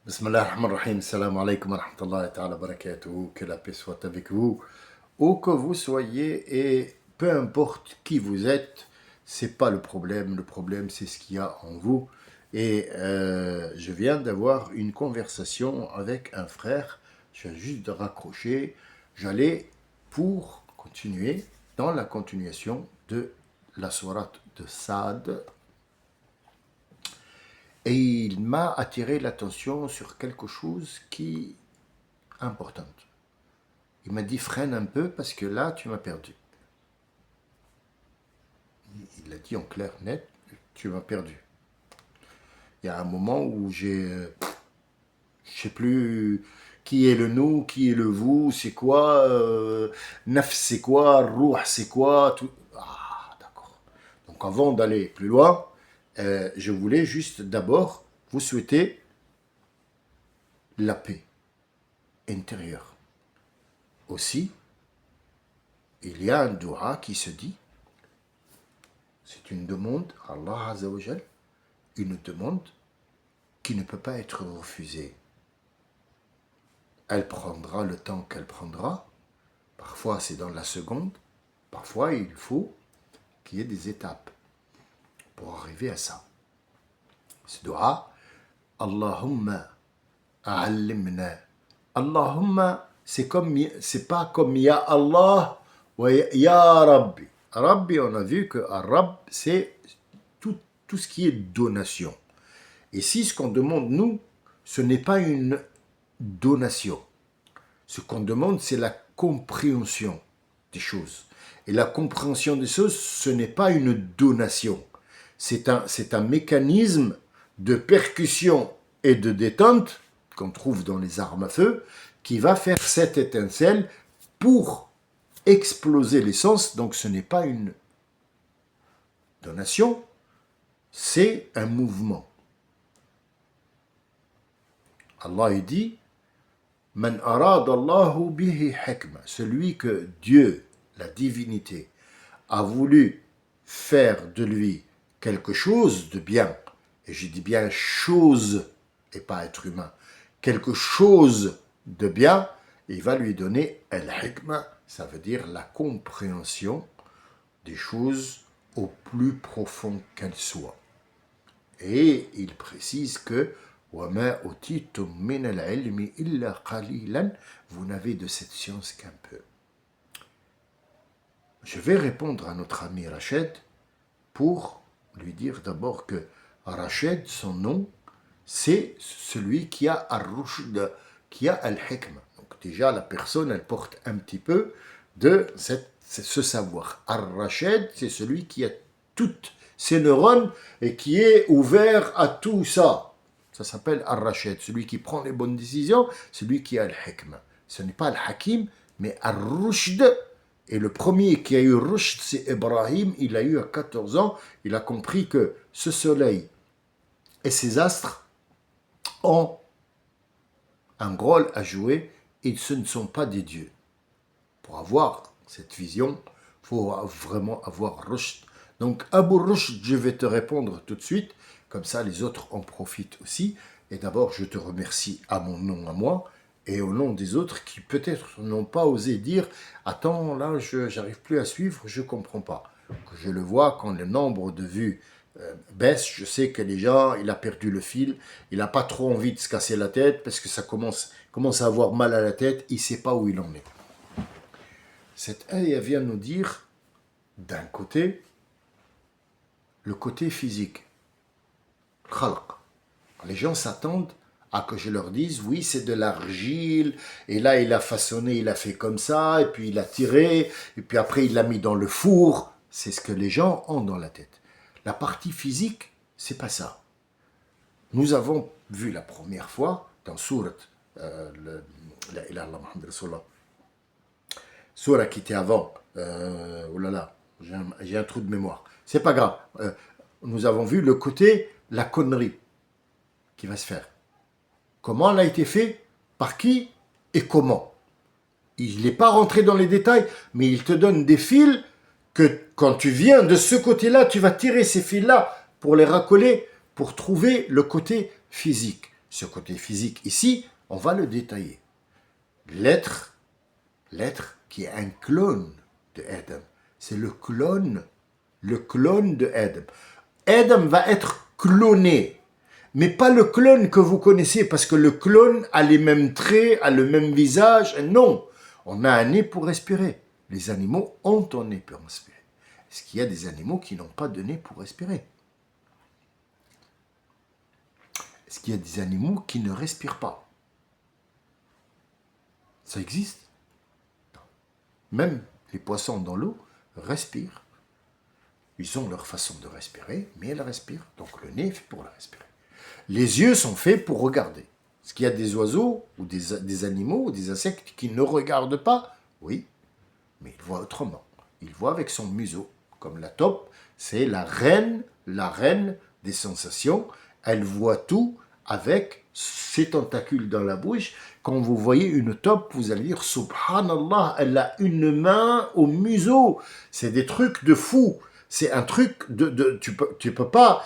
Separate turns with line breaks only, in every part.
Bismillah ar-Rahman ar-Rahim, salam alaikum wa rahmatullahi ta'ala barakatuhu, que la paix soit avec vous, où que vous soyez et peu importe qui vous êtes, c'est pas le problème c'est ce qu'il y a en vous. Et je viens d'avoir une conversation avec un frère, je viens juste de raccrocher, j'allais pour continuer dans la continuation de la sourate de Saad. Et il m'a attiré l'attention sur quelque chose qui est important. Il m'a dit freine un peu parce que là tu m'as perdu. Il l'a dit en clair, net, tu m'as perdu. Il y a un moment où je sais plus qui est le nous, qui est le vous, c'est quoi, naf c'est quoi, rouh c'est quoi, tout. Ah d'accord. Donc avant d'aller plus loin, je voulais juste d'abord vous souhaiter la paix intérieure. Aussi, il y a un dua qui se dit, c'est une demande à Allah Azzawajal, une demande qui ne peut pas être refusée. Elle prendra le temps qu'elle prendra, parfois c'est dans la seconde, parfois il faut qu'il y ait des étapes pour arriver à ça. Ce dua, Allahumma a'allimna. Allahumma, c'est pas comme Ya Allah ou Ya Rabbi. Rabbi, on a vu que Rab, c'est tout ce qui est donation. Et si ce qu'on demande, nous, ce n'est pas une donation. Ce qu'on demande, c'est la compréhension des choses. Et la compréhension des choses, ce n'est pas une donation. C'est un mécanisme de percussion et de détente qu'on trouve dans les armes à feu, qui va faire cette étincelle pour exploser l'essence. Donc ce n'est pas une donation, c'est un mouvement. Allah il dit Man arad Allahu bihi hikma, celui que Dieu, la divinité, a voulu faire de lui quelque chose de bien, et je dis bien chose et pas être humain, quelque chose de bien, il va lui donner al-hikma, ça veut dire la compréhension des choses au plus profond qu'elles soient. Et il précise que وَمَا أُوتِيتُم مِّنَ الْعِلْمِ إِلَّا قَلِيلًا, vous n'avez de cette science qu'un peu. Je vais répondre à notre ami Rachid pour lui dire d'abord que Rachid, son nom, c'est celui qui a Ar-Rushd, qui a Al-Hikma. Donc déjà, la personne, elle porte un petit peu de ce savoir. Ar-Rachid, c'est celui qui a toutes ses neurones et qui est ouvert à tout ça. Ça s'appelle Ar-Rachid, celui qui prend les bonnes décisions, celui qui a Al-Hikma. Ce n'est pas Al-Hakim, mais Ar-Rushd. Et le premier qui a eu Rushd, c'est Ibrahim. Il a eu à 14 ans. Il a compris que ce soleil et ses astres ont un rôle à jouer et ce ne sont pas des dieux. Pour avoir cette vision, il faut vraiment avoir Rushd. Donc, Abu Rushd, je vais te répondre tout de suite. Comme ça, les autres en profitent aussi. Et d'abord, je te remercie à mon nom, à moi, et au nom des autres qui peut-être n'ont pas osé dire « Attends, là, je n'arrive plus à suivre, je ne comprends pas. » Que je le vois quand le nombre de vues baisse, je sais que les gens, il a perdu le fil, il n'a pas trop envie de se casser la tête parce que ça commence à avoir mal à la tête, il ne sait pas où il en est. Cette ayah vient nous dire, d'un côté, le côté physique. Khalq. Les gens s'attendent à que je leur dise, oui, c'est de l'argile, et là, il a façonné, il a fait comme ça, et puis il a tiré, et puis après, il l'a mis dans le four. C'est ce que les gens ont dans la tête. La partie physique, c'est pas ça. Nous avons vu la première fois, dans Surat, la ilaha Muhammad Rasulullah, Surat qui était avant, oh là là, j'ai un trou de mémoire, c'est pas grave, nous avons vu le côté, la connerie qui va se faire. Comment elle a été fait, par qui et comment. Il n'est pas rentré dans les détails, mais il te donne des fils que quand tu viens de ce côté-là, tu vas tirer ces fils-là pour les racoler, pour trouver le côté physique. ce côté physique ici, on va le détailler. L'être qui est un clone de Adam, c'est le clone de Adam. Adam va être cloné, mais pas le clone que vous connaissez, parce que le clone a les mêmes traits, a le même visage. Non, on a un nez pour respirer. Les animaux ont un nez pour respirer. Est-ce qu'il y a des animaux qui n'ont pas de nez pour respirer? Est-ce qu'il y a des animaux qui ne respirent pas? Ça existe. Même les poissons dans l'eau respirent. Ils ont leur façon de respirer, mais elles respirent. Donc le nez est fait pour la respirer. Les yeux sont faits pour regarder. Est-ce qu'il y a des oiseaux ou des animaux ou des insectes qui ne regardent pas? Oui, mais ils voient autrement. Ils voient avec son museau. Comme la taupe, c'est la reine des sensations. Elle voit tout avec ses tentacules dans la bouche. Quand vous voyez une taupe, vous allez dire Subhanallah, elle a une main au museau. C'est des trucs de fou. C'est un truc tu peux pas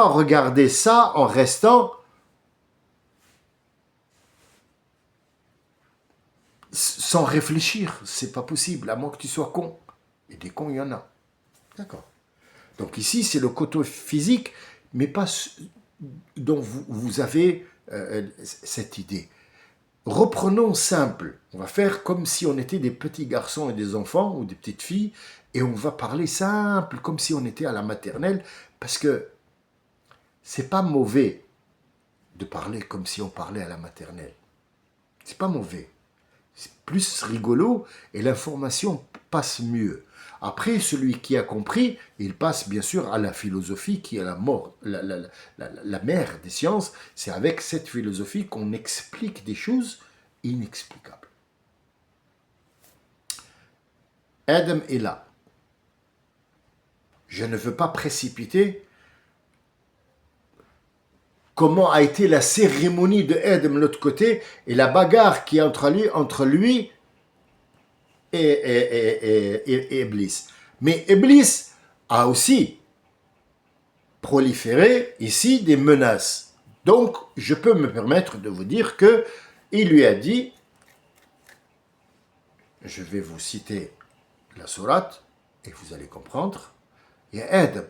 regarder ça en restant sans réfléchir. C'est pas possible, à moins que tu sois con. Et des cons, il y en a. D'accord. Donc ici, c'est le côté physique, mais pas dont vous avez cette idée. Reprenons simple. On va faire comme si on était des petits garçons et des enfants ou des petites filles, et on va parler simple, comme si on était à la maternelle, parce que c'est pas mauvais de parler comme si on parlait à la maternelle. C'est pas mauvais. C'est plus rigolo et l'information passe mieux. Après, celui qui a compris, il passe bien sûr à la philosophie qui est la mère des sciences. C'est avec cette philosophie qu'on explique des choses inexplicables. Adam est là. Je ne veux pas précipiter comment a été la cérémonie de Adam de l'autre côté et la bagarre qui est entre lui et Iblis. Mais Iblis a aussi proliféré ici des menaces. Donc, je peux me permettre de vous dire que il lui a dit, je vais vous citer la sourate et vous allez comprendre. Ya Adam,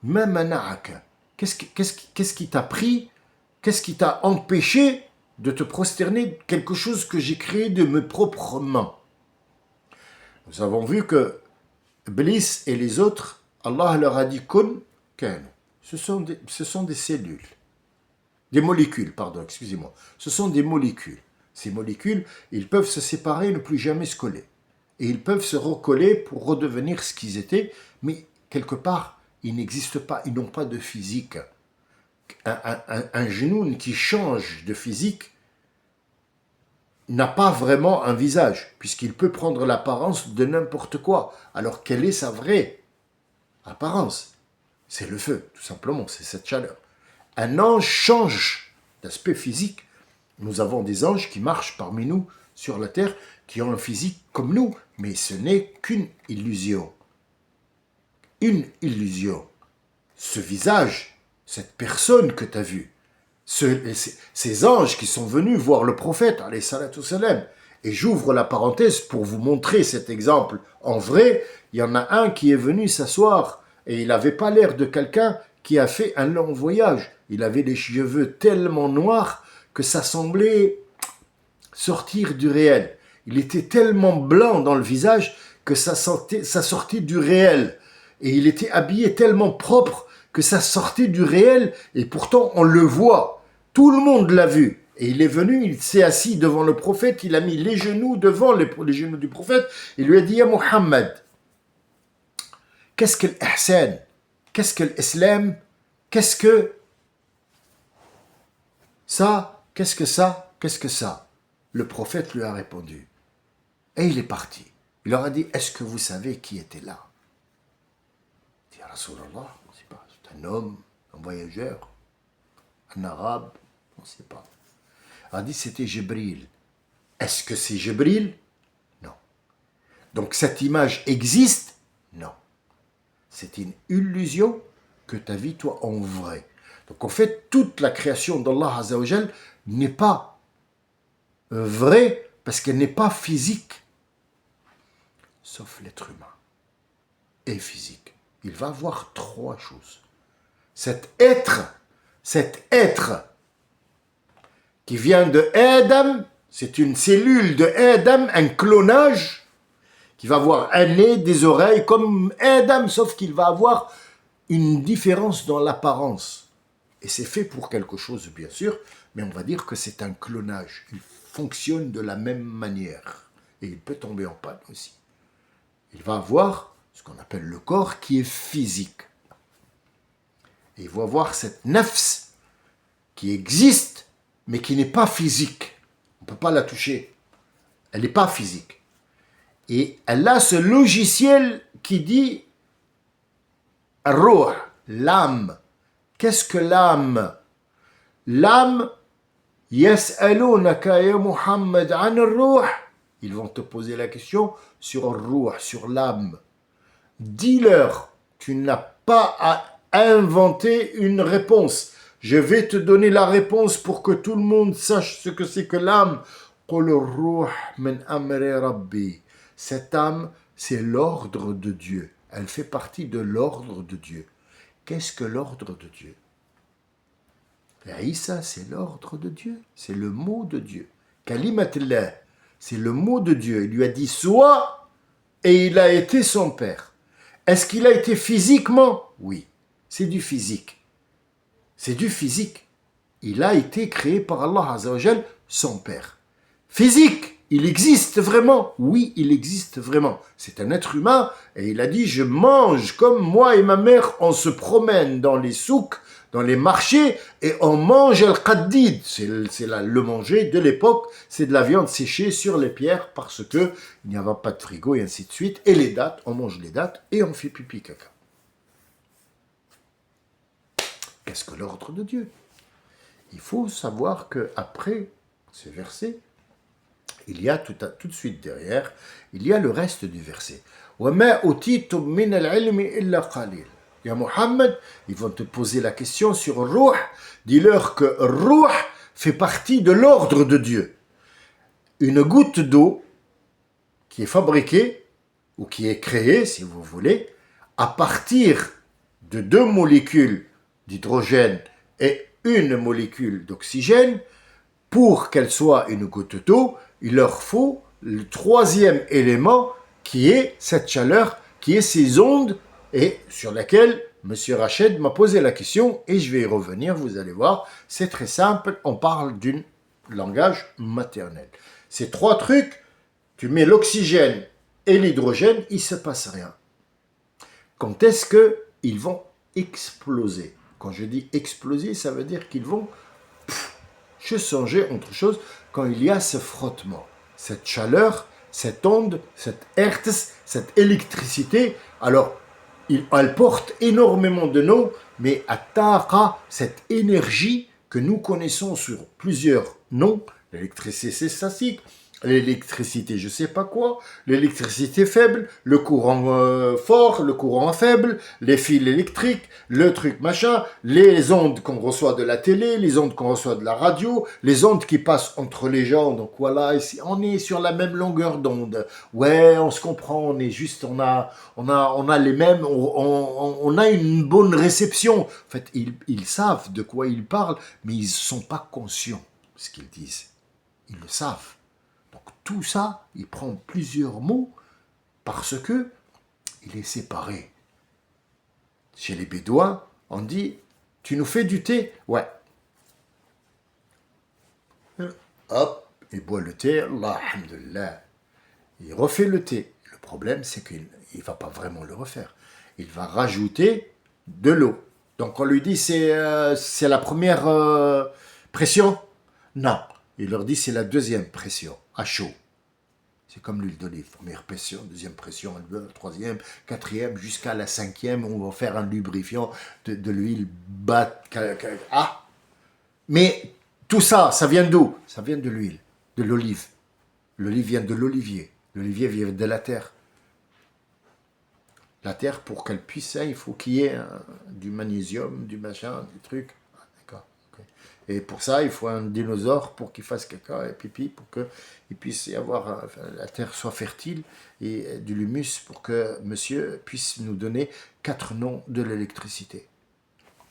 ma mana'aka, qu'est-ce qui t'a pris, qu'est-ce qui t'a empêché de te prosterner quelque chose que j'ai créé de mes propres mains? Nous avons vu que Iblis et les autres, Allah leur a dit kun, kan. Ce sont des cellules, des molécules, pardon, excusez-moi. Ce sont des molécules. Ces molécules, ils peuvent se séparer et ne plus jamais se coller. Et ils peuvent se recoller pour redevenir ce qu'ils étaient, mais quelque part, ils n'existent pas, ils n'ont pas de physique. Un genou qui change de physique n'a pas vraiment un visage, puisqu'il peut prendre l'apparence de n'importe quoi. Alors, quelle est sa vraie apparence? C'est le feu, tout simplement, c'est cette chaleur. Un ange change d'aspect physique. Nous avons des anges qui marchent parmi nous sur la terre, qui ont un physique comme nous, mais ce n'est qu'une illusion. Une illusion. Ce visage, cette personne que tu as vue, ces anges qui sont venus voir le prophète, alayhi salatu salam, et j'ouvre la parenthèse pour vous montrer cet exemple. En vrai, il y en a un qui est venu s'asseoir, et il n'avait pas l'air de quelqu'un qui a fait un long voyage. Il avait les cheveux tellement noirs que ça semblait sortir du réel. Il était tellement blanc dans le visage que ça sortait du réel. Et il était habillé tellement propre que ça sortait du réel, et pourtant on le voit. Tout le monde l'a vu. Et il est venu, il s'est assis devant le prophète, il a mis les genoux devant les genoux du prophète, et lui a dit, « Ya Muhammad, qu'est-ce que l'ihsan? Qu'est-ce que l'islam? Qu'est-ce que ça? Qu'est-ce que ça? Qu'est-ce que ça ?» Le prophète lui a répondu. Et il est parti. Il leur a dit, « Est-ce que vous savez qui était là ?» Il dit, « Rasulallah, on ne sait pas. C'est un homme, un voyageur, un arabe, on ne sait pas. » Il a dit, c'était Jibril. Est-ce que c'est Jibril? Non. Donc cette image existe? Non. C'est une illusion que tu as vue toi en vrai. Donc en fait, toute la création d'Allah Azzawajal n'est pas vraie parce qu'elle n'est pas physique. Sauf l'être humain est physique. Il va avoir trois choses. Cet être qui vient de Adam, c'est une cellule de Adam, un clonage, qui va avoir un nez, des oreilles comme Adam, sauf qu'il va avoir une différence dans l'apparence. Et c'est fait pour quelque chose, bien sûr, mais on va dire que c'est un clonage. Il fonctionne de la même manière. Et il peut tomber en panne aussi. Il va avoir ce qu'on appelle le corps qui est physique. Et il va avoir cette nafs qui existe, mais qui n'est pas physique. On ne peut pas la toucher. Elle n'est pas physique. Et elle a ce logiciel qui dit Ruh, l'âme. Qu'est-ce que l'âme? L'âme, Yas'alunaka ya Muhammad an ar-ruh. Ils vont te poser la question sur ar-ruh, sur l'âme. Dis-leur, tu n'as pas à inventer une réponse. Je vais te donner la réponse pour que tout le monde sache ce que c'est que l'âme. Qul ar-ruh min amri rabbi. Cette âme, c'est l'ordre de Dieu. Elle fait partie de l'ordre de Dieu. Qu'est-ce que l'ordre de Dieu? Isa, c'est l'ordre de Dieu. C'est le mot de Dieu. Kalimatillah, c'est le mot de Dieu. Il lui a dit sois, et il a été son père. Est-ce qu'il a été physiquement? Oui, c'est du physique. C'est du physique. Il a été créé par Allah Azzawajal, son père. Physique, il existe vraiment. Oui, il existe vraiment. C'est un être humain et il a dit, je mange comme moi et ma mère, on se promène dans les souks, dans les marchés et on mange al-qaddid. C'est le manger de l'époque, c'est de la viande séchée sur les pierres parce que il n'y avait pas de frigo et ainsi de suite. Et les dattes, on mange les dattes et on fait pipi caca. Qu'est-ce que l'ordre de Dieu? Il faut savoir qu'après ce verset, il y a tout de suite derrière, il y a le reste du verset. وَمَا أُوتِيتُم مِّنَ الْعِلْمِ إِلَّا قَلِيلٌ. Ya Muhammad, ils vont te poser la question sur Ruh. Dis-leur que Ruh fait partie de l'ordre de Dieu. Une goutte d'eau qui est fabriquée, ou qui est créée, si vous voulez, à partir de deux molécules d'hydrogène et une molécule d'oxygène, pour qu'elle soit une goutte d'eau, il leur faut le troisième élément qui est cette chaleur, qui est ces ondes et sur laquelle M. Rached m'a posé la question et je vais y revenir, vous allez voir, c'est très simple, on parle d'un langage maternel. Ces trois trucs, tu mets l'oxygène et l'hydrogène, il ne se passe rien. Quand est-ce qu'ils vont exploser? Quand je dis exploser, ça veut dire qu'ils vont changer autre chose quand il y a ce frottement, cette chaleur, cette onde, cette hertz, cette électricité. Alors, elle porte énormément de noms, mais Ataqa, cette énergie que nous connaissons sur plusieurs noms, l'électricité statique, l'électricité je sais pas quoi, l'électricité faible, le courant fort, le courant faible, les fils électriques, le truc machin, les ondes qu'on reçoit de la télé, les ondes qu'on reçoit de la radio, les ondes qui passent entre les gens. Donc voilà, ici, on est sur la même longueur d'onde. Ouais, on se comprend, on est juste, on a les mêmes, on a une bonne réception. En fait, ils savent de quoi ils parlent, mais ils sont pas conscients de ce qu'ils disent. Ils le savent. Tout ça, il prend plusieurs mots parce que il est séparé. Chez les Bédouins, on dit « Tu nous fais du thé ?» Ouais. Hop, il boit le thé, Allah, alhamdulillah. Il refait le thé. Le problème, c'est qu'il ne va pas vraiment le refaire. Il va rajouter de l'eau. Donc on lui dit « C'est la première pression ?» Non. Il leur dit « C'est la deuxième pression. » à chaud. C'est comme l'huile d'olive. Première pression, deuxième pression, troisième, quatrième, jusqu'à la cinquième, on va faire un lubrifiant de l'huile Ah! Mais tout ça, ça vient d'où? Ça vient de l'huile, de l'olive. L'olive vient de l'olivier. L'olivier vient de la terre. La terre, pour qu'elle puisse, il faut qu'il y ait du magnésium, du machin, des trucs. Et pour ça, il faut un dinosaure pour qu'il fasse caca et pipi, pour qu'il puisse y avoir, la terre soit fertile et du l'humus pour que monsieur puisse nous donner 4 noms de l'électricité.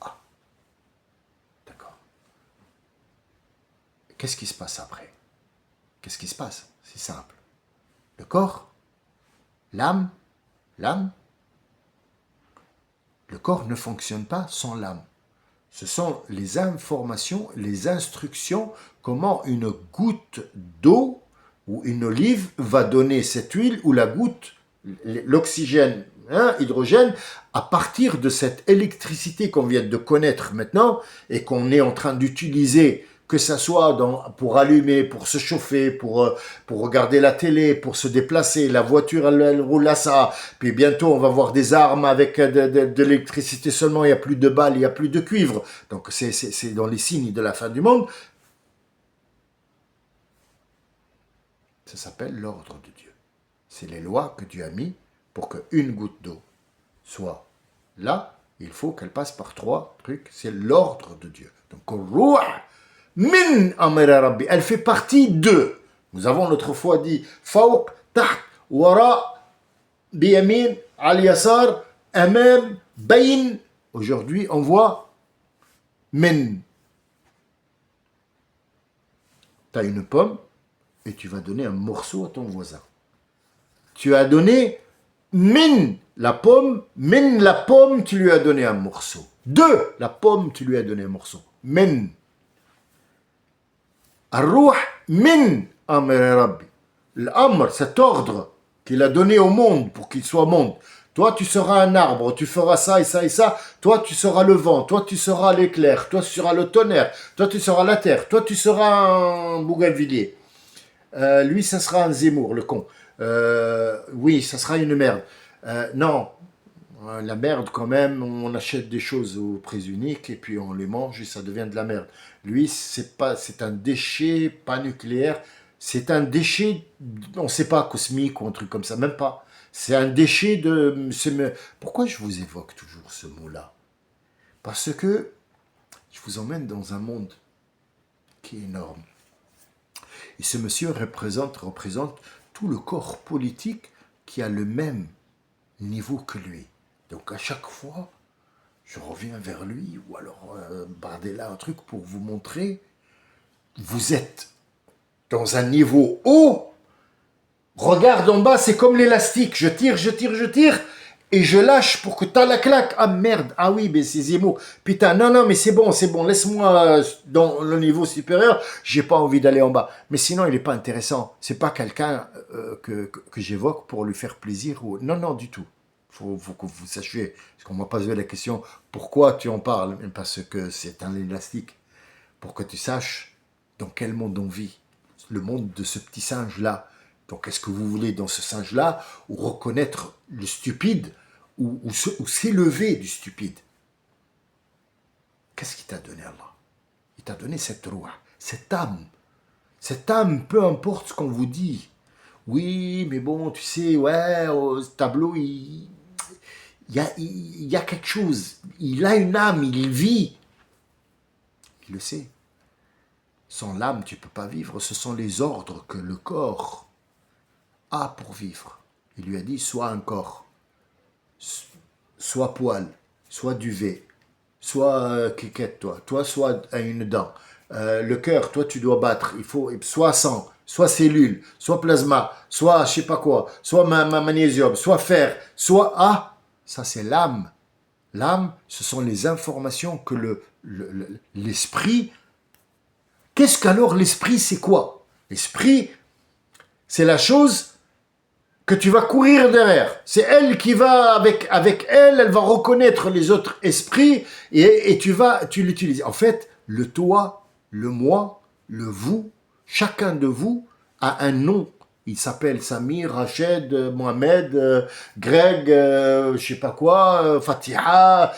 Ah, d'accord. Qu'est-ce qui se passe après? Qu'est-ce qui se passe? C'est simple. Le corps, l'âme, l'âme. Le corps ne fonctionne pas sans l'âme. Ce sont les informations, les instructions, comment une goutte d'eau ou une olive va donner cette huile ou la goutte, l'oxygène, hydrogène, à partir de cette électricité qu'on vient de connaître maintenant et qu'on est en train d'utiliser, que ça soit pour allumer, pour se chauffer, pour regarder la télé, pour se déplacer, la voiture elle roule à ça, puis bientôt on va voir des armes avec de l'électricité seulement, il n'y a plus de balles, il n'y a plus de cuivre, donc c'est dans les signes de la fin du monde. Ça s'appelle l'ordre de Dieu. C'est les lois que Dieu a mis pour qu'une goutte d'eau soit là, il faut qu'elle passe par 3 trucs, c'est l'ordre de Dieu. Donc, Ruh min amra rabbi, elle fait partie de. Nous avons l'autre fois dit fawq, taht, wara, biyamin, al yasar, amam, bayn. Aujourd'hui, on voit min. Tu as une pomme et tu vas donner un morceau à ton voisin. Tu as donné min la pomme, tu lui as donné un morceau. De la pomme, tu lui as donné un morceau. Min. Ar-Ruh min amr Rabbi. L'amr, cet ordre qu'il a donné au monde pour qu'il soit monde. Toi, tu seras un arbre, tu feras ça et ça et ça. Toi, tu seras le vent. Toi, tu seras l'éclair. Toi, tu seras le tonnerre. Toi, tu seras la terre. Toi, tu seras un bougainvillier. Lui, ça sera un Zemmour, le con. Oui, ça sera une merde. Non, la merde quand même, on achète des choses au prix unique et puis on les mange et ça devient de la merde. Lui, c'est un déchet pas nucléaire, c'est un déchet, on ne sait pas, cosmique ou un truc comme ça, même pas. C'est un déchet de... Pourquoi je vous évoque toujours ce mot-là? Parce que je vous emmène dans un monde qui est énorme. Et ce monsieur représente tout le corps politique qui a le même niveau que lui. Donc à chaque fois, je reviens vers lui, ou alors Bardella, un truc pour vous montrer, vous êtes dans un niveau haut, regarde en bas, c'est comme l'élastique, je tire, et je lâche pour que tu as la claque. Ah merde, ah oui, mais c'est Zemmour. Putain, non, mais c'est bon, laisse-moi dans le niveau supérieur, j'ai pas envie d'aller en bas. Mais sinon, il n'est pas intéressant. C'est pas quelqu'un que j'évoque pour lui faire plaisir. Ou... Non, du tout. Faut que vous sachiez, parce qu'on m'a posé la question, pourquoi tu en parles? Parce que c'est un élastique. Pour que tu saches dans quel monde on vit. Le monde de ce petit singe-là. Donc, est-ce que vous voulez, dans ce singe-là, ou reconnaître le stupide, ou s'élever du stupide? Qu'est-ce qu'il t'a donné, Allah? Il t'a donné cette roue, cette âme. Cette âme, peu importe ce qu'on vous dit. Oui, mais bon, tu sais, ouais, au tableau, il y a quelque chose. Il a une âme, il vit. Il le sait. Sans l'âme, tu ne peux pas vivre. Ce sont les ordres que le corps a pour vivre. Il lui a dit, soit un corps, soit poil, soit duvet, soit quiquette, toi soit une dent. Le cœur, toi tu dois battre, il faut soit sang, soit cellule, soit plasma, soit je sais pas quoi, soit magnésium, soit fer, soit ça c'est l'âme. L'âme, ce sont les informations que l'esprit. Qu'est-ce qu'alors l'esprit, c'est quoi? L'esprit, c'est la chose que tu vas courir derrière. C'est elle qui va, avec elle va reconnaître les autres esprits et tu l'utilises. En fait, le toi, le moi, le vous, chacun de vous a un nom. Il s'appelle Samir, Rached, Mohamed, Greg, je sais pas quoi, Fatiha.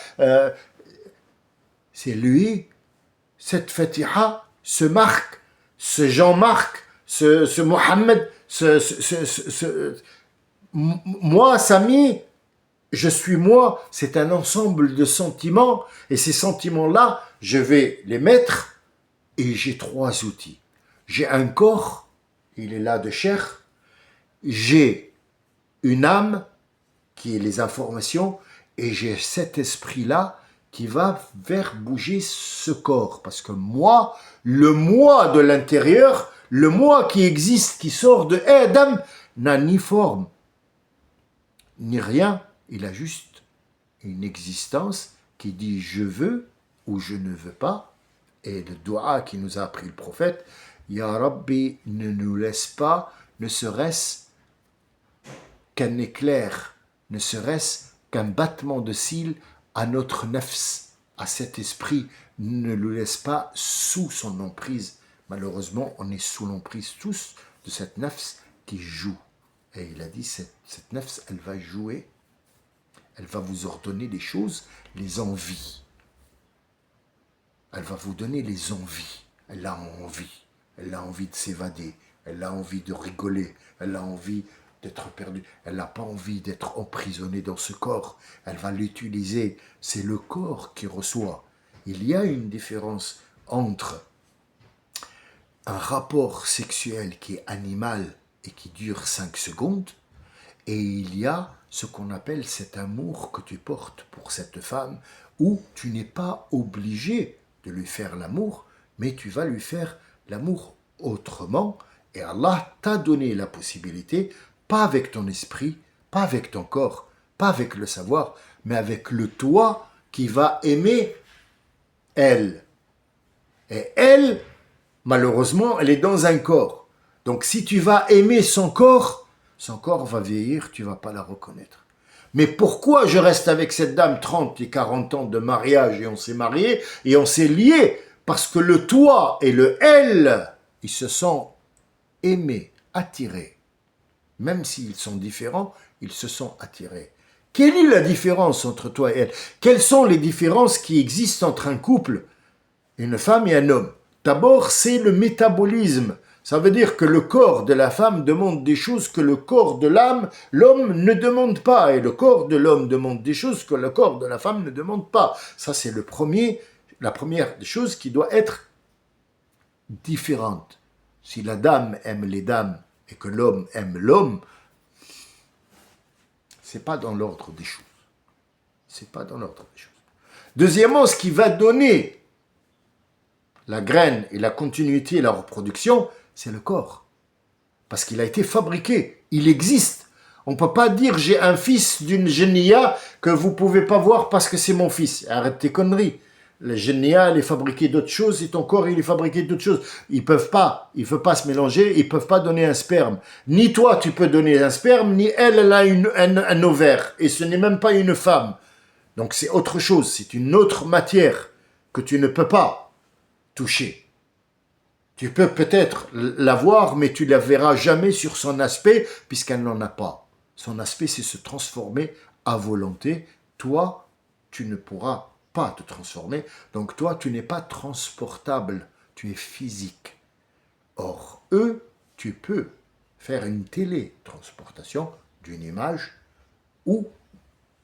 C'est lui, cette Fatiha, ce Marc, ce Jean-Marc, ce Mohamed, moi, Sami, je suis moi, c'est un ensemble de sentiments, et ces sentiments-là, je vais les mettre et j'ai 3 outils. J'ai un corps, il est là de chair, j'ai une âme, qui est les informations, et j'ai cet esprit-là qui va faire bouger ce corps. Parce que moi, le moi de l'intérieur, le moi qui existe, qui sort de Adam, n'a ni forme, ni rien. Il a juste une existence qui dit je veux ou je ne veux pas. Et le doua qui nous a appris le prophète, Ya Rabbi, ne nous laisse pas, ne serait-ce qu'un éclair, ne serait-ce qu'un battement de cils à notre nafs, à cet esprit, ne le laisse pas sous son emprise. Malheureusement, on est sous l'emprise tous de cette nafs qui joue. Et il a dit, cette nafs, elle va jouer, elle va vous ordonner des choses, les envies. Elle va vous donner les envies. Elle a envie. Elle a envie de s'évader. Elle a envie de rigoler. Elle a envie d'être perdue. Elle n'a pas envie d'être emprisonnée dans ce corps. Elle va l'utiliser. C'est le corps qui reçoit. Il y a une différence entre un rapport sexuel qui est animal et qui dure 5 secondes, et il y a ce qu'on appelle cet amour que tu portes pour cette femme, où tu n'es pas obligé de lui faire l'amour, mais tu vas lui faire l'amour autrement, et Allah t'a donné la possibilité, pas avec ton esprit, pas avec ton corps, pas avec le savoir, mais avec le toi qui va aimer elle. Et elle, malheureusement, elle est dans un corps. Donc si tu vas aimer son corps va vieillir, tu ne vas pas la reconnaître. Mais pourquoi je reste avec cette dame 30 et 40 ans de mariage et on s'est mariés et on s'est liés? Parce que le toi et le elle, ils se sont aimés, attirés. Même s'ils sont différents, ils se sont attirés. Quelle est la différence entre toi et elle? Quelles sont les différences qui existent entre un couple, une femme et un homme? D'abord, c'est le métabolisme. Ça veut dire que le corps de la femme demande des choses que le corps de l'homme ne demande pas. Et le corps de l'homme demande des choses que le corps de la femme ne demande pas. Ça, c'est la première des choses qui doit être différente. Si la dame aime les dames et que l'homme aime l'homme, c'est pas dans l'ordre des choses. C'est pas dans l'ordre des choses. Deuxièmement, ce qui va donner la graine et la continuité et la reproduction, c'est le corps. Parce qu'il a été fabriqué, il existe. On ne peut pas dire j'ai un fils d'une génia que vous ne pouvez pas voir parce que c'est mon fils. Arrête tes conneries. Le génia, elle est fabriquée d'autres choses et ton corps, il est fabriqué d'autres choses. Ils ne peuvent pas se mélanger, ils ne peuvent pas donner un sperme. Ni toi, tu peux donner un sperme, ni elle, elle a un ovaire. Et ce n'est même pas une femme. Donc c'est autre chose, c'est une autre matière que tu ne peux pas toucher. Tu peux peut-être la voir, mais tu ne la verras jamais sur son aspect, puisqu'elle n'en a pas. Son aspect, c'est se transformer à volonté. Toi, tu ne pourras pas te transformer. Donc toi, tu n'es pas transportable, tu es physique. Or, eux, tu peux faire une télétransportation d'une image ou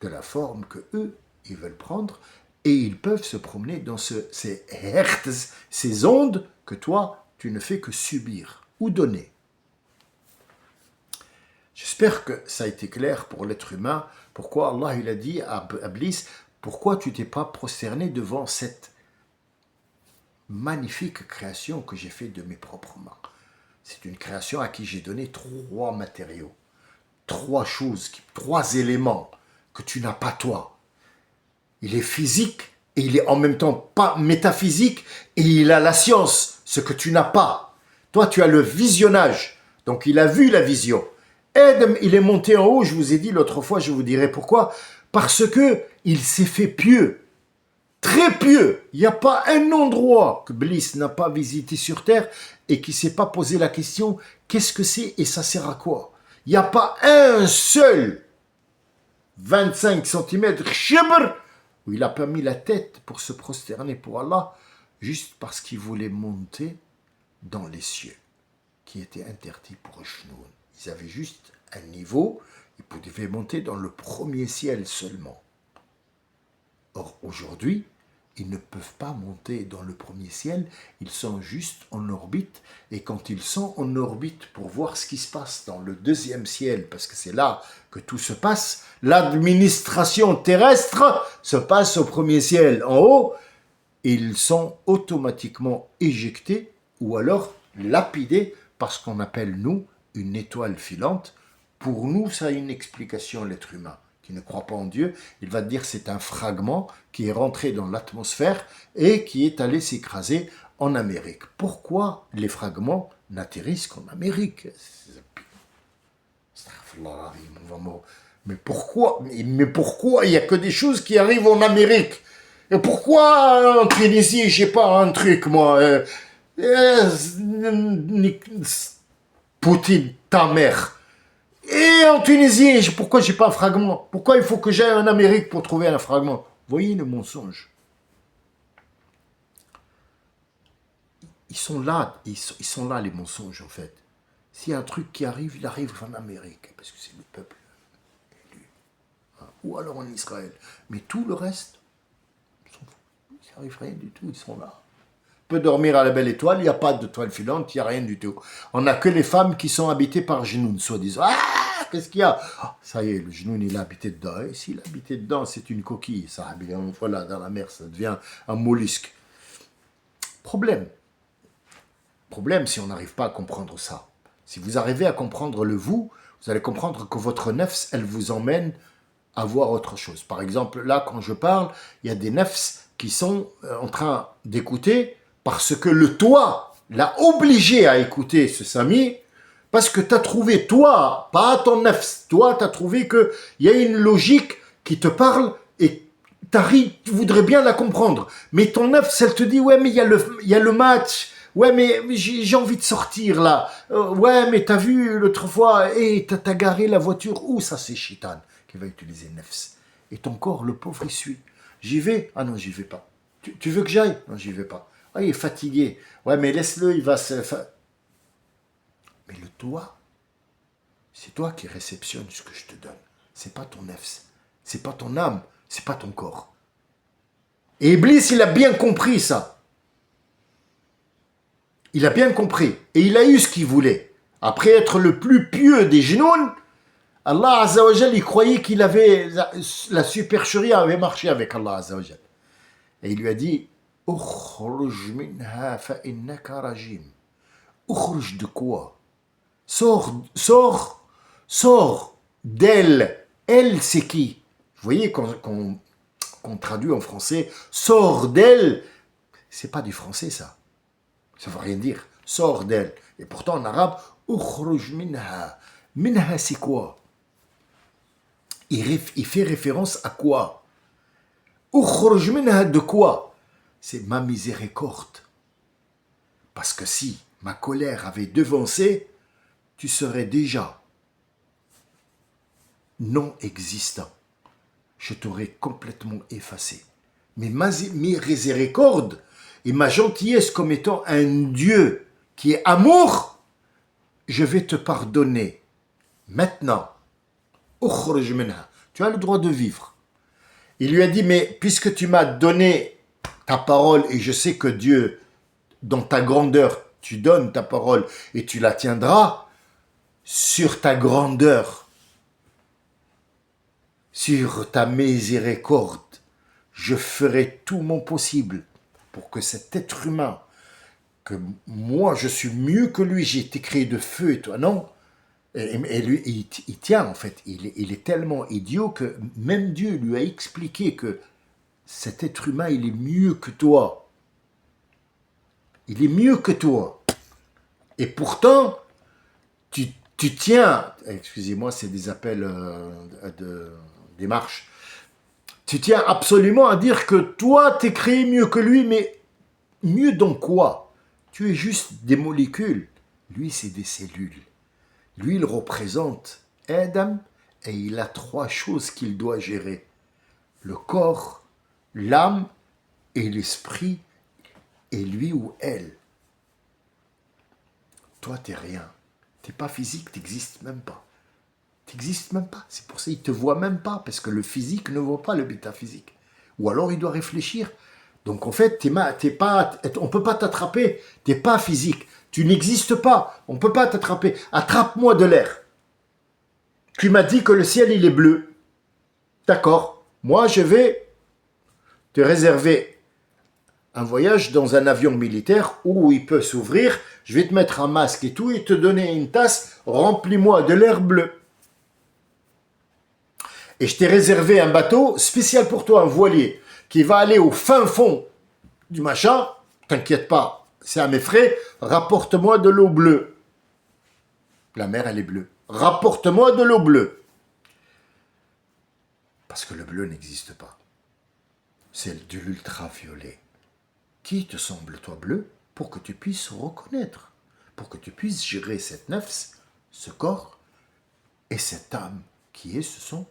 de la forme que eux, ils veulent prendre, et ils peuvent se promener dans ces hertz, ces ondes que toi, tu ne fais que subir ou donner. J'espère que ça a été clair pour l'être humain. Pourquoi Allah il a dit à Iblis, pourquoi tu t'es pas prosterné devant cette magnifique création que j'ai faite de mes propres mains? C'est une création à qui j'ai donné 3 matériaux, 3 choses, 3 éléments que tu n'as pas toi. Il est physique et il est en même temps pas métaphysique et il a la science, ce que tu n'as pas. Toi, tu as le visionnage. Donc, il a vu la vision. Adam, il est monté en haut, je vous ai dit l'autre fois, je vous dirai pourquoi. Parce que il s'est fait pieux. Très pieux. Il n'y a pas un endroit que Bliss n'a pas visité sur Terre et qui ne s'est pas posé la question, qu'est-ce que c'est et ça sert à quoi? Il n'y a pas un seul 25 cm, où il a pas mis la tête pour se prosterner pour Allah, juste parce qu'il voulait monter dans les cieux, qui était interdit pour Shnoun. Ils avaient juste un niveau, ils pouvaient monter dans le premier ciel seulement. Or, aujourd'hui, ils ne peuvent pas monter dans le premier ciel, ils sont juste en orbite, et quand ils sont en orbite pour voir ce qui se passe dans le deuxième ciel, parce que c'est là que tout se passe, l'administration terrestre se passe au premier ciel en haut, et ils sont automatiquement éjectés ou alors lapidés par ce qu'on appelle, nous, une étoile filante. Pour nous, ça a une explication, l'être humain qui ne croit pas en Dieu. Il va dire que c'est un fragment qui est rentré dans l'atmosphère et qui est allé s'écraser en Amérique. Pourquoi les fragments n'atterrissent qu'en Amérique? Mais pourquoi il n'y a que des choses qui arrivent en Amérique? Et pourquoi en Tunisie, je sais pas, un truc, moi, Poutine, ta mère. Et en Tunisie, pourquoi j'ai pas un fragment? Pourquoi il faut que j'aille en Amérique pour trouver un fragment? Voyez le mensonge. Ils sont là les mensonges en fait. S'il y a un truc qui arrive, il arrive en Amérique, parce que c'est le peuple élu. Ou alors en Israël. Mais tout le reste, il n'arrive rien du tout, ils sont là. On peut dormir à la belle étoile, il n'y a pas de toile filante, il n'y a rien du tout. On n'a que les femmes qui sont habitées par Genoun, soi-disant. Ah, qu'est-ce qu'il y a? Ça y est, le Genoun, il est habité dedans. Et s'il est habité dedans, c'est une coquille. Ça, voilà, dans la mer, ça devient un mollusque. Problème si on n'arrive pas à comprendre ça. Si vous arrivez à comprendre le vous allez comprendre que votre nefs, elle vous emmène à voir autre chose. Par exemple, là, quand je parle, il y a des nefs qui sont en train d'écouter parce que le toi l'a obligé à écouter ce Sami, parce que tu as trouvé, toi, pas ton nefs, toi, tu as trouvé qu'il y a une logique qui te parle et tu voudrais bien la comprendre. Mais ton nefs, elle te dit, ouais, mais il y a le match. Ouais, mais j'ai envie de sortir, là. Ouais, mais t'as vu l'autre fois, t'as garé la voiture. Où ça, c'est Shaitan qui va utiliser nefs. Et ton corps, le pauvre, il suit. J'y vais? Ah non, j'y vais pas. Tu veux que j'aille? Non, j'y vais pas. Ah, il est fatigué. Ouais, mais laisse-le, il va se... Mais le toi, c'est toi qui réceptionne ce que je te donne. C'est pas ton nefs. C'est pas ton âme. C'est pas ton corps. Et Iblis, il a bien compris ça. Il a bien compris. Et il a eu ce qu'il voulait. Après être le plus pieux des genoux, Allah Azza wa Jal, il croyait qu'il avait... La supercherie avait marché avec Allah Azza wa Jal. Et il lui a dit, « Ukhruj minha fa innaka rajim. » Ukhruj de quoi? Sors d'elle. Elle, c'est qui? Vous voyez, qu'on traduit en français, sors d'elle, c'est pas du français ça. Ça veut rien dire. Sors d'elle. Et pourtant en arabe, ukhruj minha. Minha, c'est quoi? Il fait référence à quoi? Ukhruj minha de quoi? C'est ma miséricorde. Parce que si ma colère avait devancé, tu serais déjà non existant. Je t'aurais complètement effacé. Mais ma miséricorde et ma gentillesse comme étant un Dieu qui est amour, je vais te pardonner. Maintenant, tu as le droit de vivre. Il lui a dit, mais puisque tu m'as donné ta parole et je sais que Dieu, dans ta grandeur, tu donnes ta parole et tu la tiendras, sur ta grandeur, sur ta miséricorde, je ferai tout mon possible pour que cet être humain, que moi je suis mieux que lui, j'ai été créé de feu et toi non, et lui il tient en fait, il est tellement idiot que même Dieu lui a expliqué que cet être humain il est mieux que toi, il est mieux que toi, et pourtant tu tiens, excusez-moi c'est des appels des marches, tu tiens absolument à dire que toi t'es créé mieux que lui, mais mieux dans quoi? Tu es juste des molécules. Lui, c'est des cellules. Lui, il représente Adam et il a 3 choses qu'il doit gérer. Le corps, l'âme et l'esprit, et lui ou elle. Toi, t'es rien. T'es pas physique, t'existes même pas. T'existes même pas. C'est pour ça qu'il te voit même pas, parce que le physique ne voit pas le métaphysique. Ou alors il doit réfléchir. Donc en fait, on ne peut pas t'attraper, tu n'es pas physique, tu n'existes pas, on ne peut pas t'attraper. Attrape-moi de l'air. Tu m'as dit que le ciel, il est bleu. D'accord, moi je vais te réserver un voyage dans un avion militaire où il peut s'ouvrir, je vais te mettre un masque et tout et te donner une tasse, remplis-moi de l'air bleu. Et je t'ai réservé un bateau spécial pour toi, un voilier, qui va aller au fin fond du machin, t'inquiète pas, c'est à mes frais, rapporte-moi de l'eau bleue. La mer, elle est bleue. Rapporte-moi de l'eau bleue. Parce que le bleu n'existe pas. C'est de l'ultraviolet. Qui te semble, toi, bleu, pour que tu puisses reconnaître, pour que tu puisses gérer cette nafs, ce corps, et cette âme qui est, ce sont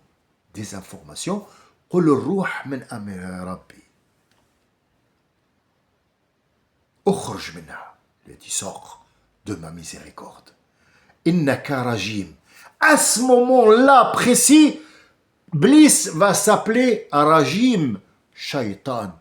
des informations. قل الروح من أمر ربي. اخرج منها. Il a dit, sors de ma miséricorde. Innaka rajim. À ce moment-là précis, Bliss va s'appeler Rajim, Shaitan,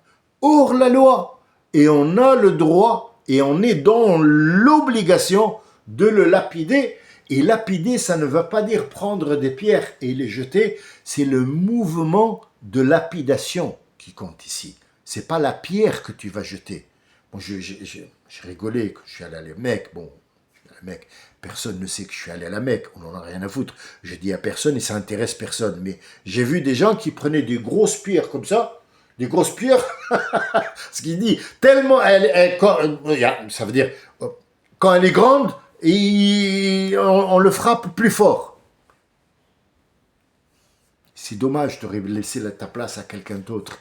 hors la loi. Et on a le droit et on est dans l'obligation de le lapider. Et lapider, ça ne veut pas dire prendre des pierres et les jeter, c'est le mouvement de lapidation qui compte ici. C'est pas la pierre que tu vas jeter. Bon, j'ai rigolé quand je suis allé à la Mecque. Bon, je suis allé à la Mecque. Personne ne sait que je suis allé à la Mecque. On n'en a rien à foutre. Je dis à personne et ça intéresse personne. Mais j'ai vu des gens qui prenaient des grosses pierres comme ça. Des grosses pierres. Ce qu'il dit, tellement ça veut dire, quand elle est grande, on le frappe plus fort. C'est dommage, tu aurais laissé ta place à quelqu'un d'autre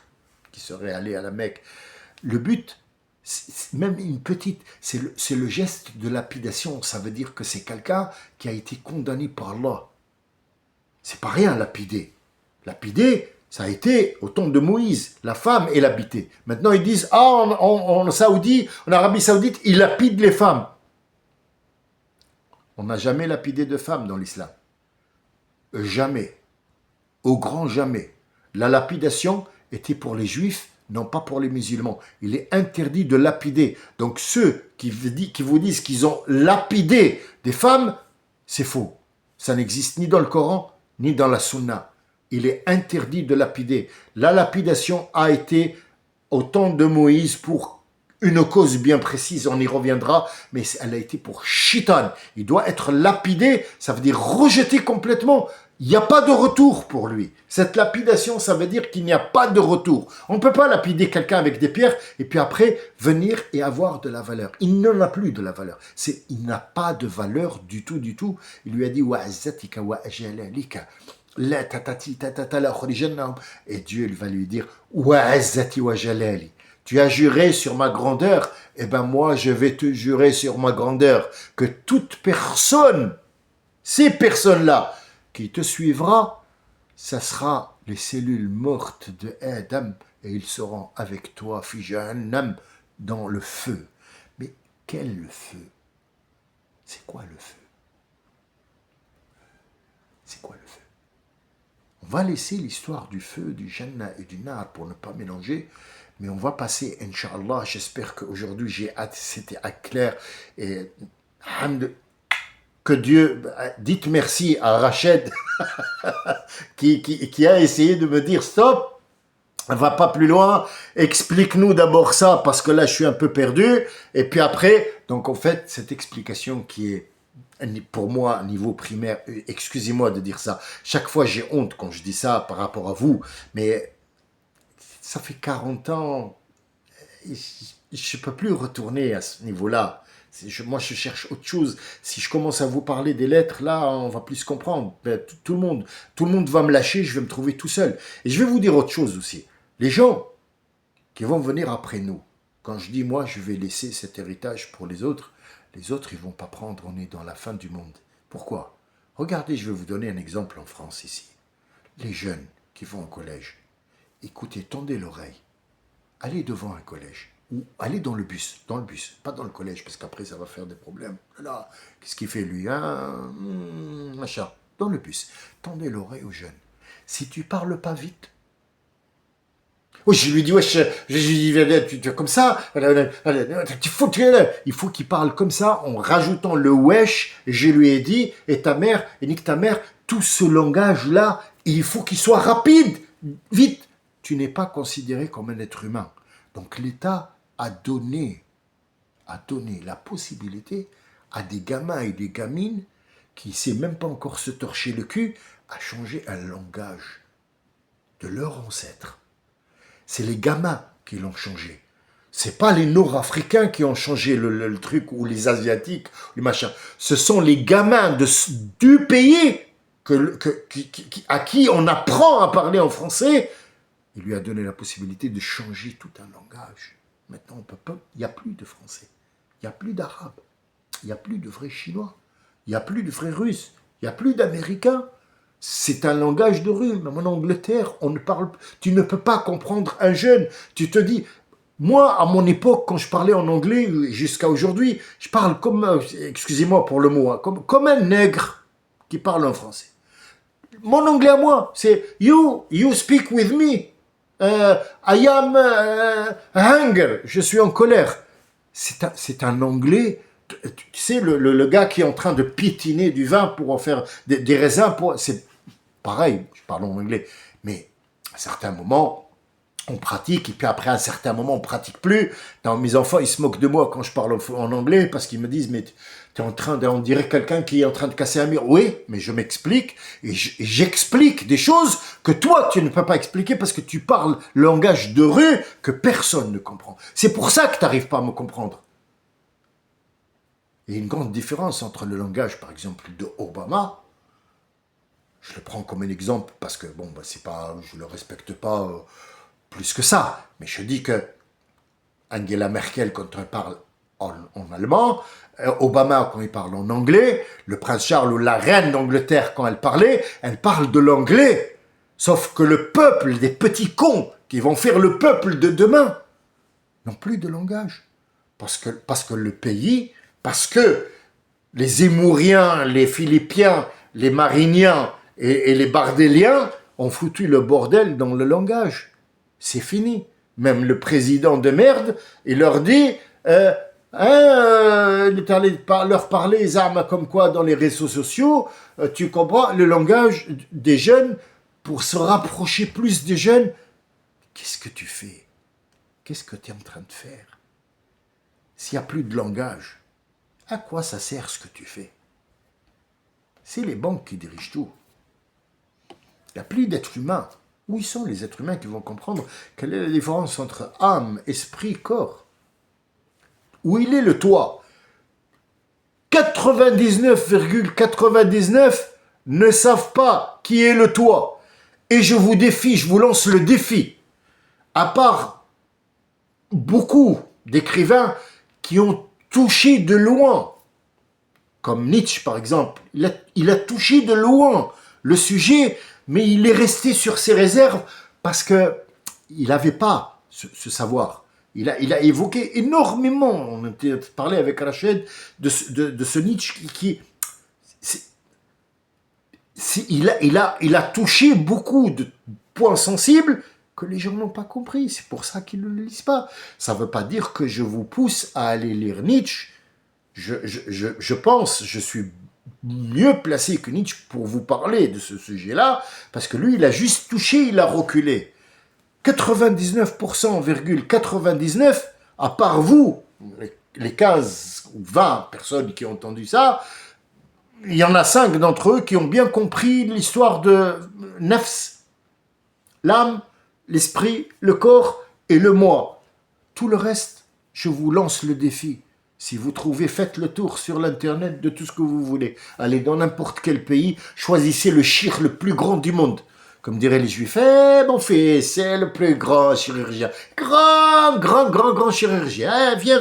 qui serait allé à la Mecque. Le but, même une petite, c'est le geste de lapidation. Ça veut dire que c'est quelqu'un qui a été condamné par Allah. C'est pas rien, lapider. Lapider, ça a été au temps de Moïse. La femme est lapidée. Maintenant, ils disent, en Saoudi, en Arabie Saoudite, ils lapident les femmes. On n'a jamais lapidé de femmes dans l'islam. Jamais. Au grand jamais. La lapidation était pour les juifs, non pas pour les musulmans. Il est interdit de lapider. Donc ceux qui vous disent qu'ils ont lapidé des femmes, c'est faux. Ça n'existe ni dans le Coran, ni dans la Sunna. Il est interdit de lapider. La lapidation a été au temps de Moïse pour une cause bien précise, on y reviendra, mais elle a été pour Shaitan. Il doit être lapidé, ça veut dire rejeté complètement. Il n'y a pas de retour pour lui. Cette lapidation, ça veut dire qu'il n'y a pas de retour. On ne peut pas lapider quelqu'un avec des pierres et puis après venir et avoir de la valeur. Il n'en a plus de la valeur. Il n'a pas de valeur du tout, du tout. Il lui a dit wa'azzatika wa ajalalika. La tatati tatata la khrijannahum. Et Dieu va lui dire wa'azzati wa jalali. Tu as juré sur ma grandeur, eh bien moi je vais te jurer sur ma grandeur que toute personne, ces personnes-là, qui te suivra, ça sera les cellules mortes de Adam et ils seront avec toi, fi jahannam, dans le feu. Mais quel feu? C'est quoi le feu? C'est quoi le feu? On va laisser l'histoire du feu, du Jannah et du Nar pour ne pas mélanger, mais on va passer, Inch'Allah, j'espère qu'aujourd'hui c'était clair, et que Dieu, dites merci à Rachid qui a essayé de me dire stop, va pas plus loin, explique-nous d'abord ça, parce que là je suis un peu perdu, et puis après, donc en fait, cette explication qui est pour moi, niveau primaire, excusez-moi de dire ça, chaque fois j'ai honte quand je dis ça par rapport à vous, mais ça fait 40 ans, je ne peux plus retourner à ce niveau-là. Moi, je cherche autre chose. Si je commence à vous parler des lettres, là, on va plus se comprendre. Tout le monde va me lâcher, je vais me trouver tout seul. Et je vais vous dire autre chose aussi. Les gens qui vont venir après nous, quand je dis moi, je vais laisser cet héritage pour les autres, ils ne vont pas prendre, on est dans la fin du monde. Pourquoi? Regardez, je vais vous donner un exemple en France ici. Les jeunes qui vont au collège, écoutez, tendez l'oreille, allez devant un collège, ou allez dans le bus, pas dans le collège, parce qu'après ça va faire des problèmes. Là, qu'est-ce qu'il fait lui, hein? Machin, dans le bus, tendez l'oreille aux jeunes. Si tu parles pas vite, Oui, je lui dis, wesh, je lui dis, tu es comme ça, il faut qu'il parle comme ça, en rajoutant le wesh, je lui ai dit, et ta mère, et nique ta mère, tout ce langage-là, il faut qu'il soit rapide, vite. Tu n'es pas considéré comme un être humain. Donc l'État a donné la possibilité à des gamins et des gamines qui ne savent même pas encore se torcher le cul, à changer un langage de leur ancêtre. C'est les gamins qui l'ont changé. C'est pas les Nord-Africains qui ont changé le truc, ou les Asiatiques, les machins. Ce sont les gamins du pays à qui on apprend à parler en français. Il lui a donné la possibilité de changer tout un langage. Maintenant, on peut pas. Il n'y a plus de français. Il n'y a plus d'arabe. Il n'y a plus de vrais chinois. Il n'y a plus de vrais russes. Il n'y a plus d'américains. C'est un langage de rue. Même en Angleterre, on ne parle. Tu ne peux pas comprendre un jeune. Tu te dis. Moi, à mon époque, quand je parlais en anglais, jusqu'à aujourd'hui, je parle comme, excusez-moi pour le mot, hein, comme un nègre qui parle en français. Mon anglais à moi, c'est you speak with me. I am hunger. Je suis en colère. C'est un anglais. Tu sais, le gars qui est en train de piétiner du vin pour en faire des raisins. C'est pareil, je parle en anglais. Mais à certains moments, on pratique, et puis après, à un certain moment, on pratique plus. Non, mes enfants, ils se moquent de moi quand je parle en anglais, parce qu'ils me disent, mais on dirait quelqu'un qui est en train de casser un mur. Oui, mais je m'explique, et j'explique des choses que toi, tu ne peux pas expliquer, parce que tu parles le langage de rue que personne ne comprend. C'est pour ça que tu n'arrives pas à me comprendre. Il y a une grande différence entre le langage, par exemple, de Obama. Je le prends comme un exemple, parce que, bon, c'est pas, je le respecte pas plus que ça. Mais je dis que Angela Merkel, quand elle parle en allemand, Obama, quand il parle en anglais, le prince Charles ou la reine d'Angleterre, quand elle parle de l'anglais. Sauf que le peuple, des petits cons, qui vont faire le peuple de demain, n'ont plus de langage. Parce que le pays, parce que les Zémouriens, les Philippiens, les Mariniens et les Bardéliens ont foutu le bordel dans le langage. C'est fini. Même le président de merde, il leur dit, il est allé leur parler, les armes comme quoi dans les réseaux sociaux, tu comprends, le langage des jeunes, pour se rapprocher plus des jeunes. Qu'est-ce que tu fais? Qu'est-ce que tu es en train de faire? S'il n'y a plus de langage, à quoi ça sert ce que tu fais? C'est les banques qui dirigent tout. Il n'y a plus d'êtres humains. Où sont les êtres humains qui vont comprendre quelle est la différence entre âme, esprit, corps? Où il est le toit? 99,99 ne savent pas qui est le toit. Et je vous défie, je vous lance le défi. À part beaucoup d'écrivains qui ont touché de loin, comme Nietzsche par exemple, il a touché de loin le sujet, mais il est resté sur ses réserves parce qu'il n'avait pas ce savoir. Il a évoqué énormément, on a parlé avec Rachid de ce Nietzsche il a touché beaucoup de points sensibles que les gens n'ont pas compris. C'est pour ça qu'ils ne le lisent pas. Ça ne veut pas dire que je vous pousse à aller lire Nietzsche. Je pense, je suis mieux placé que Nietzsche pour vous parler de ce sujet-là, parce que lui, il a juste touché, il a reculé. 99,99%, à part vous, les 15 ou 20 personnes qui ont entendu ça, il y en a 5 d'entre eux qui ont bien compris l'histoire de Nafs, l'âme, l'esprit, le corps et le moi. Tout le reste, je vous lance le défi. Si vous trouvez, faites le tour sur l'internet de tout ce que vous voulez. Allez dans n'importe quel pays, choisissez le shir le plus grand du monde. Comme diraient les juifs, mon fils, c'est le plus grand chirurgien. Grand chirurgien. Viens,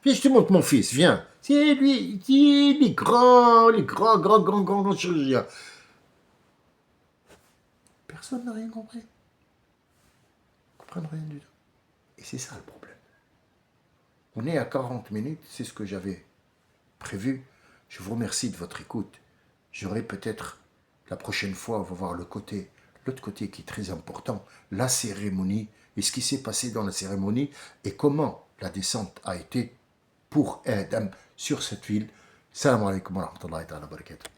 je te montre mon fils, viens. C'est lui, les grands chirurgiens. Personne n'a rien compris. Ils ne comprennent rien du tout. Et c'est ça le problème. On est à 40 minutes, c'est ce que j'avais prévu. Je vous remercie de votre écoute. J'aurai peut-être, la prochaine fois, on va voir le côté l'autre côté qui est très important, la cérémonie, et ce qui s'est passé dans la cérémonie, et comment la descente a été pour Adam sur cette ville. Salam alaikum wa rahmatullahi wa barakatuh.